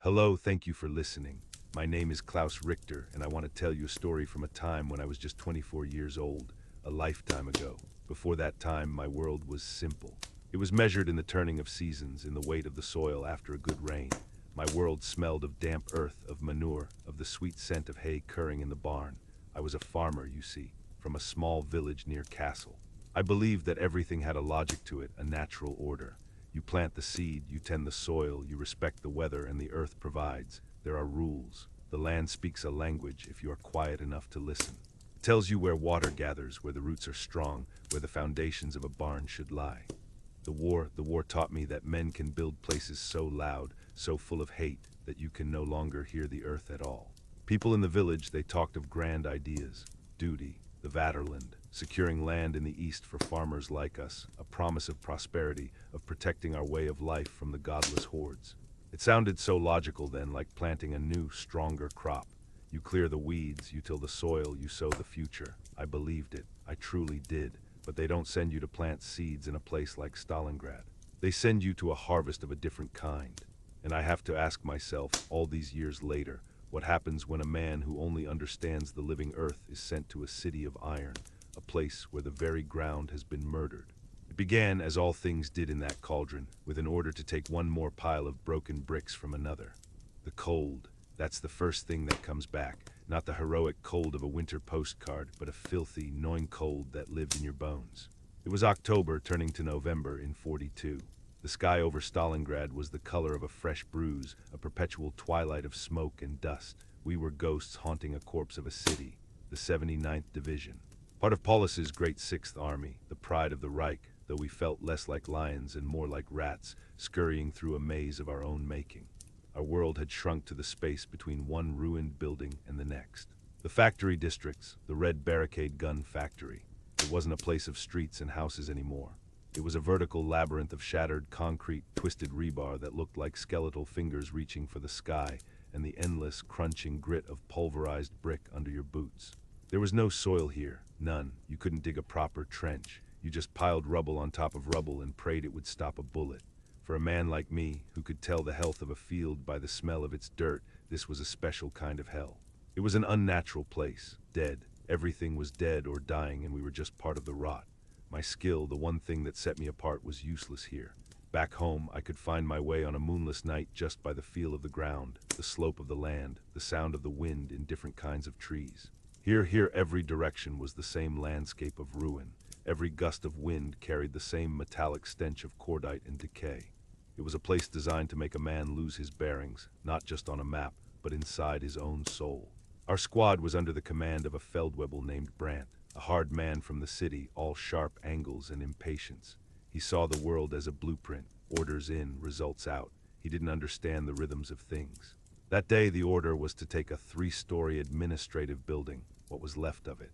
Hello, thank you for listening. My name is Klaus Richter, and I want to tell you a story from a time when I was just 24 years old, a lifetime ago. Before that time, my world was simple. It was measured in the turning of seasons, in the weight of the soil after a good rain. My world smelled of damp earth, of manure, of the sweet scent of hay curring in the barn. I was a farmer, you see, from a small village near Castle. I believed that everything had a logic to it, a natural order. You plant the seed, you tend the soil, you respect the weather, and the earth provides. There are rules. The land speaks a language if you are quiet enough to listen. It tells you where water gathers, where the roots are strong, where the foundations of a barn should lie. The war taught me that men can build places so loud, so full of hate, that you can no longer hear the earth at all. People in the village, they talked of grand ideas, duty, the Vaterland, securing land in the east for farmers like us, a promise of prosperity, of protecting our way of life from the godless hordes. It sounded so logical then, like planting a new, stronger crop. You clear the weeds, you till the soil, you sow the future. I believed it. I truly did. But they don't send you to plant seeds in a place like Stalingrad. They send you to a harvest of a different kind. And I have to ask myself, all these years later, what happens when a man who only understands the living earth is sent to a city of iron, a place where the very ground has been murdered. It began, as all things did in that cauldron, with an order to take one more pile of broken bricks from another. The cold, that's the first thing that comes back, not the heroic cold of a winter postcard, but a filthy, gnawing cold that lived in your bones. It was October, turning to November in '42. The sky over Stalingrad was the color of a fresh bruise, a perpetual twilight of smoke and dust. We were ghosts haunting a corpse of a city, the 79th Division. Part of Paulus's great 6th Army, the pride of the Reich, though we felt less like lions and more like rats, scurrying through a maze of our own making. Our world had shrunk to the space between one ruined building and the next. The factory districts, the Red Barricade gun factory. It wasn't a place of streets and houses anymore. It was a vertical labyrinth of shattered concrete, twisted rebar that looked like skeletal fingers reaching for the sky, and the endless, crunching grit of pulverized brick under your boots. There was no soil here, none. You couldn't dig a proper trench. You just piled rubble on top of rubble and prayed it would stop a bullet. For a man like me, who could tell the health of a field by the smell of its dirt, this was a special kind of hell. It was an unnatural place, dead. Everything was dead or dying, and we were just part of the rot. My skill, the one thing that set me apart, was useless here. Back home, I could find my way on a moonless night just by the feel of the ground, the slope of the land, the sound of the wind in different kinds of trees. Here, every direction was the same landscape of ruin. Every gust of wind carried the same metallic stench of cordite and decay. It was a place designed to make a man lose his bearings, not just on a map, but inside his own soul. Our squad was under the command of a Feldwebel named Brandt, a hard man from the city, all sharp angles and impatience. He saw the world as a blueprint, orders in, results out. He didn't understand the rhythms of things. That day, the order was to take a 3-story administrative building, what was left of it.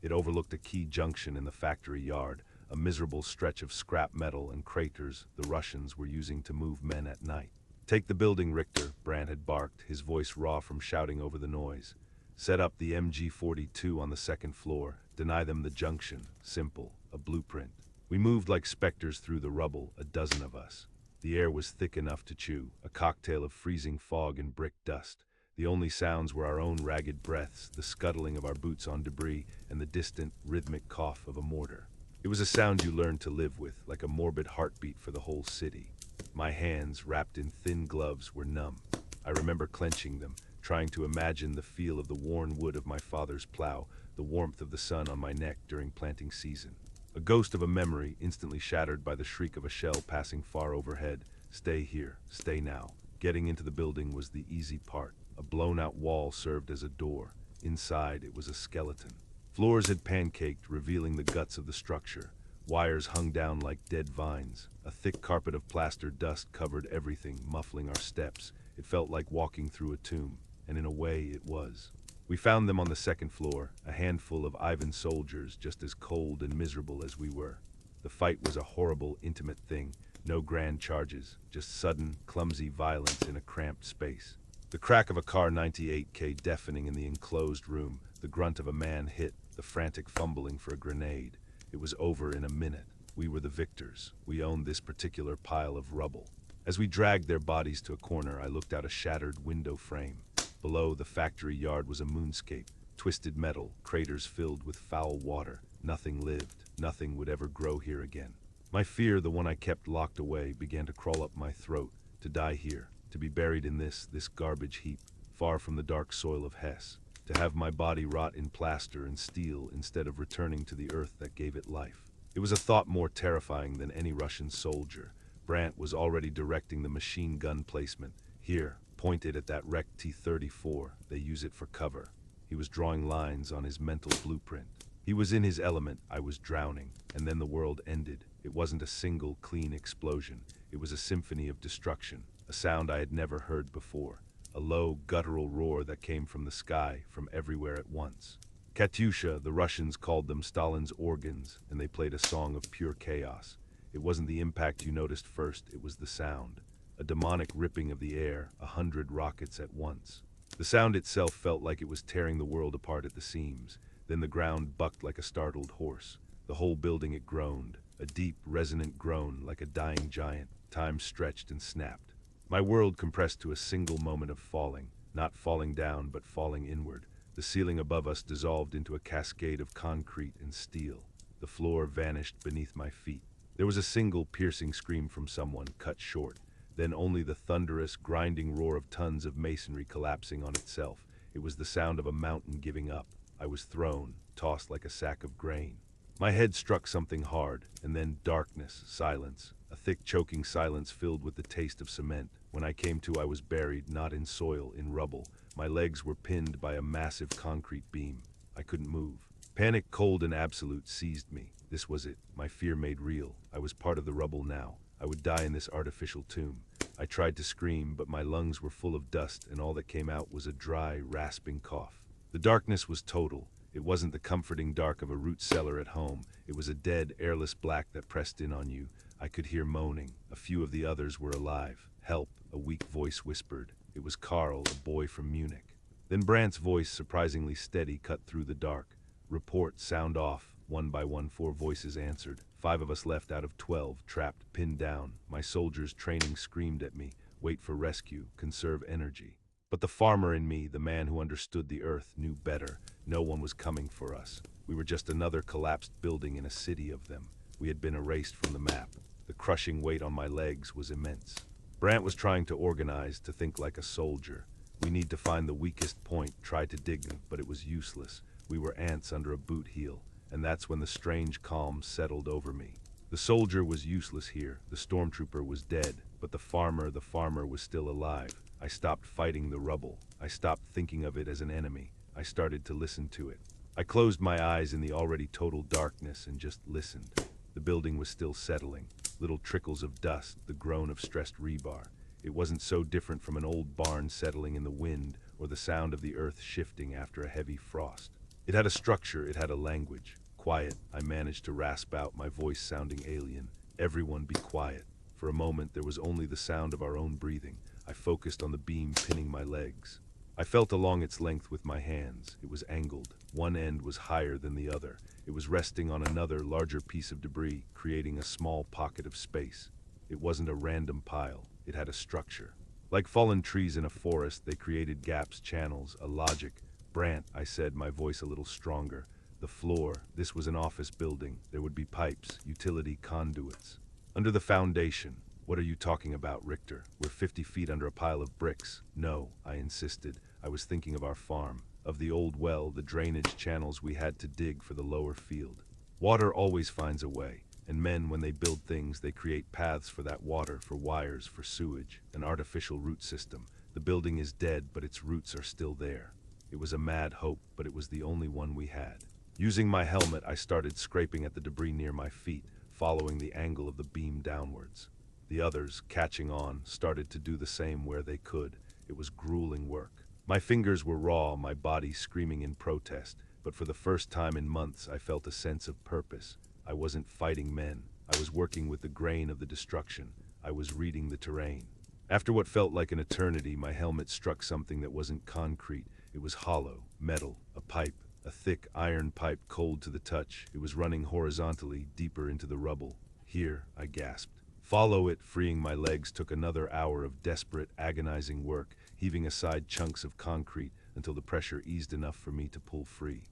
It overlooked a key junction in the factory yard, a miserable stretch of scrap metal and craters the Russians were using to move men at night. "Take the building, Richter," Brandt had barked, his voice raw from shouting over the noise. "Set up the MG-42 on the 2nd floor. Deny them the junction. Simple. A blueprint." We moved like specters through the rubble, a dozen of us. The air was thick enough to chew, a cocktail of freezing fog and brick dust. The only sounds were our own ragged breaths, the scuttling of our boots on debris, and the distant, rhythmic cough of a mortar. It was a sound you learned to live with, like a morbid heartbeat for the whole city. My hands, wrapped in thin gloves, were numb. I remember clenching them, trying to imagine the feel of the worn wood of my father's plow, the warmth of the sun on my neck during planting season. A ghost of a memory instantly shattered by the shriek of a shell passing far overhead. Stay here, stay now. Getting into the building was the easy part. A blown-out wall served as a door. Inside, it was a skeleton. Floors had pancaked, revealing the guts of the structure. Wires hung down like dead vines. A thick carpet of plaster dust covered everything, muffling our steps. It felt like walking through a tomb, and in a way it was. We found them on the 2nd floor, a handful of Ivan soldiers, just as cold and miserable as we were. The fight was a horrible, intimate thing. No grand charges, just sudden, clumsy violence in a cramped space. The crack of a Kar 98K deafening in the enclosed room, the grunt of a man hit, the frantic fumbling for a grenade. It was over in a minute. We were the victors. We owned this particular pile of rubble. As we dragged their bodies to a corner, I looked out a shattered window frame. Below, the factory yard was a moonscape, twisted metal, craters filled with foul water. Nothing lived. Nothing would ever grow here again. My fear, the one I kept locked away, began to crawl up my throat. To die here, to be buried in this garbage heap, far from the dark soil of Hesse. To have my body rot in plaster and steel instead of returning to the earth that gave it life. It was a thought more terrifying than any Russian soldier. Brandt was already directing the machine gun placement. Here, pointed at that wrecked T-34, they use it for cover. He was drawing lines on his mental blueprint. He was in his element, I was drowning, and then the world ended. It wasn't a single, clean explosion. It was a symphony of destruction, a sound I had never heard before. A low, guttural roar that came from the sky, from everywhere at once. Katyusha, the Russians called them Stalin's organs, and they played a song of pure chaos. It wasn't the impact you noticed first, it was the sound. A demonic ripping of the air, 100 rockets at once. The sound itself felt like it was tearing the world apart at the seams. Then the ground bucked like a startled horse. The whole building it groaned, a deep, resonant groan like a dying giant. Time stretched and snapped. My world compressed to a single moment of falling, not falling down but falling inward. The ceiling above us dissolved into a cascade of concrete and steel. The floor vanished beneath my feet. There was a single piercing scream from someone, cut short. Then only the thunderous, grinding roar of tons of masonry collapsing on itself. It was the sound of a mountain giving up. I was thrown, tossed like a sack of grain. My head struck something hard, and then darkness, silence. A thick, choking silence filled with the taste of cement. When I came to, I was buried, not in soil, in rubble. My legs were pinned by a massive concrete beam. I couldn't move. Panic, cold and absolute, seized me. This was it, my fear made real. I was part of the rubble now. I would die in this artificial tomb. I tried to scream, but my lungs were full of dust, and all that came out was a dry, rasping cough. The darkness was total. It wasn't the comforting dark of a root cellar at home. It was a dead, airless black that pressed in on you. I could hear moaning. A few of the others were alive. Help, a weak voice whispered. It was Karl, a boy from Munich. Then Brandt's voice, surprisingly steady, cut through the dark. Report, sound off. One by one, 4 voices answered. 5 of us left out of 12, trapped, pinned down. My soldiers' training screamed at me. Wait for rescue, conserve energy. But the farmer in me, the man who understood the earth, knew better. No one was coming for us. We were just another collapsed building in a city of them. We had been erased from the map. The crushing weight on my legs was immense. Brandt was trying to organize, to think like a soldier. We need to find the weakest point, try to dig them, but it was useless. We were ants under a boot heel, and that's when the strange calm settled over me. The soldier was useless here, the stormtrooper was dead, but the farmer was still alive. I stopped fighting the rubble. I stopped thinking of it as an enemy. I started to listen to it. I closed my eyes in the already total darkness and just listened. The building was still settling. Little trickles of dust, the groan of stressed rebar. It wasn't so different from an old barn settling in the wind or the sound of the earth shifting after a heavy frost. It had a structure, it had a language. Quiet, I managed to rasp out, my voice sounding alien. Everyone be quiet. For a moment there was only the sound of our own breathing. I focused on the beam pinning my legs. I felt along its length with my hands. It was angled. One end was higher than the other. It was resting on another, larger piece of debris, creating a small pocket of space. It wasn't a random pile. It had a structure. Like fallen trees in a forest, they created gaps, channels, a logic. Brandt, I said, my voice a little stronger. The floor, this was an office building. There would be pipes, utility conduits. Under the foundation. What are you talking about, Richter? We're 50 feet under a pile of bricks. No, I insisted. I was thinking of our farm, of the old well, the drainage channels we had to dig for the lower field. Water always finds a way, and men, when they build things, they create paths for that water, for wires, for sewage, an artificial root system. The building is dead, but its roots are still there. It was a mad hope, but it was the only one we had. Using my helmet, I started scraping at the debris near my feet, following the angle of the beam downwards. The others, catching on, started to do the same where they could. It was grueling work. My fingers were raw, my body screaming in protest, but for the first time in months I felt a sense of purpose. I wasn't fighting men. I was working with the grain of the destruction. I was reading the terrain. After what felt like an eternity, my helmet struck something that wasn't concrete. It was hollow, metal, a pipe, a thick iron pipe, cold to the touch. It was running horizontally, deeper into the rubble. Here, I gasped. Follow it, freeing my legs, took another hour of desperate, agonizing work, heaving aside chunks of concrete until the pressure eased enough for me to pull free.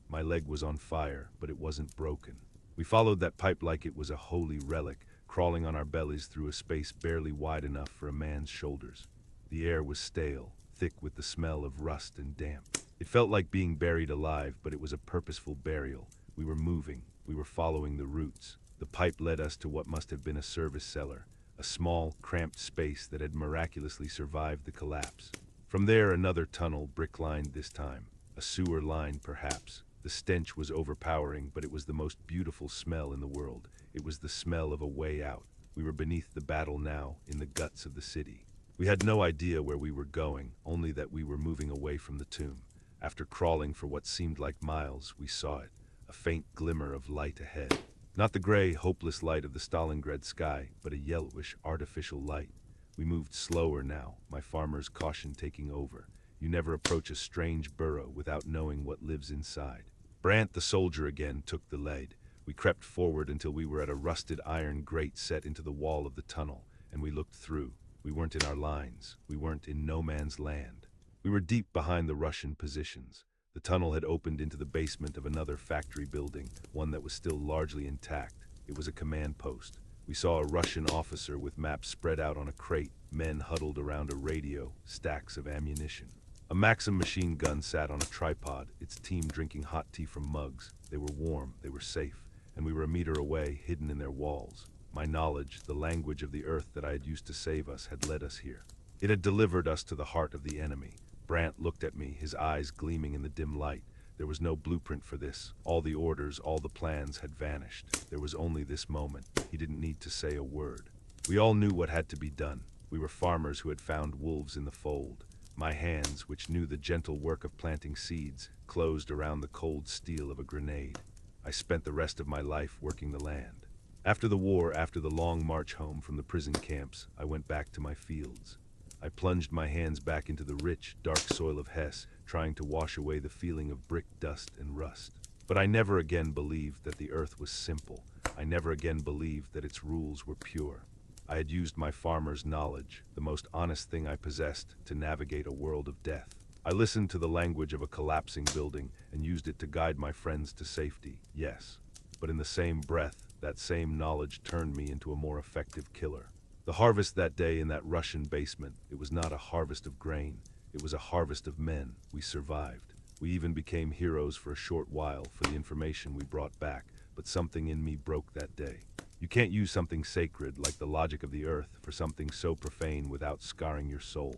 My leg was on fire, but it wasn't broken. We followed that pipe like it was a holy relic, crawling on our bellies through a space barely wide enough for a man's shoulders. The air was stale, thick with the smell of rust and damp. It felt like being buried alive, but it was a purposeful burial. We were moving. We were following the roots. The pipe led us to what must have been a service cellar, a small, cramped space that had miraculously survived the collapse. From there, another tunnel, brick-lined this time. A sewer line, perhaps. The stench was overpowering, but it was the most beautiful smell in the world. It was the smell of a way out. We were beneath the battle now, in the guts of the city. We had no idea where we were going, only that we were moving away from the tomb. After crawling for what seemed like miles, we saw it, a faint glimmer of light ahead. Not the gray, hopeless light of the Stalingrad sky, but a yellowish, artificial light. We moved slower now, my farmer's caution taking over. You never approach a strange burrow without knowing what lives inside. Brandt, the soldier again, took the lead. We crept forward until we were at a rusted iron grate set into the wall of the tunnel, and we looked through. We weren't in our lines. We weren't in no man's land. We were deep behind the Russian positions. The tunnel had opened into the basement of another factory building, one that was still largely intact. It was a command post. We saw a Russian officer with maps spread out on a crate, men huddled around a radio, stacks of ammunition. A Maxim machine gun sat on a tripod, its team drinking hot tea from mugs. They were warm, they were safe, and we were a meter away, hidden in their walls. My knowledge, the language of the earth that I had used to save us, had led us here. It had delivered us to the heart of the enemy. Brandt looked at me, his eyes gleaming in the dim light. There was no blueprint for this. All the orders, all the plans had vanished. There was only this moment. He didn't need to say a word. We all knew what had to be done. We were farmers who had found wolves in the fold. My hands, which knew the gentle work of planting seeds, closed around the cold steel of a grenade. I spent the rest of my life working the land. After the war, after the long march home from the prison camps, I went back to my fields. I plunged my hands back into the rich, dark soil of Hesse, trying to wash away the feeling of brick dust and rust. But I never again believed that the earth was simple. I never again believed that its rules were pure. I had used my farmer's knowledge, the most honest thing I possessed, to navigate a world of death. I listened to the language of a collapsing building and used it to guide my friends to safety, yes. But in the same breath, that same knowledge turned me into a more effective killer. The harvest that day in that Russian basement, it was not a harvest of grain. It was a harvest of men. We survived. We even became heroes for a short while for the information we brought back, but something in me broke that day. You can't use something sacred like the logic of the earth for something so profane without scarring your soul.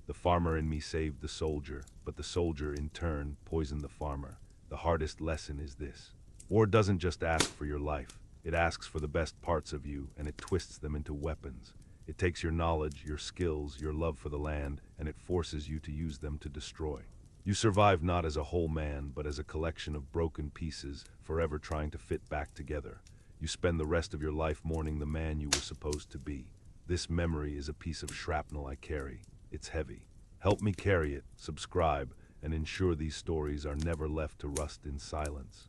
The farmer in me saved the soldier, but the soldier in turn poisoned the farmer. The hardest lesson is this. War doesn't just ask for your life. It asks for the best parts of you, and it twists them into weapons. It takes your knowledge, your skills, your love for the land, and it forces you to use them to destroy. You survive not as a whole man, but as a collection of broken pieces, forever trying to fit back together. You spend the rest of your life mourning the man you were supposed to be. This memory is a piece of shrapnel I carry. It's heavy. Help me carry it, subscribe, and ensure these stories are never left to rust in silence.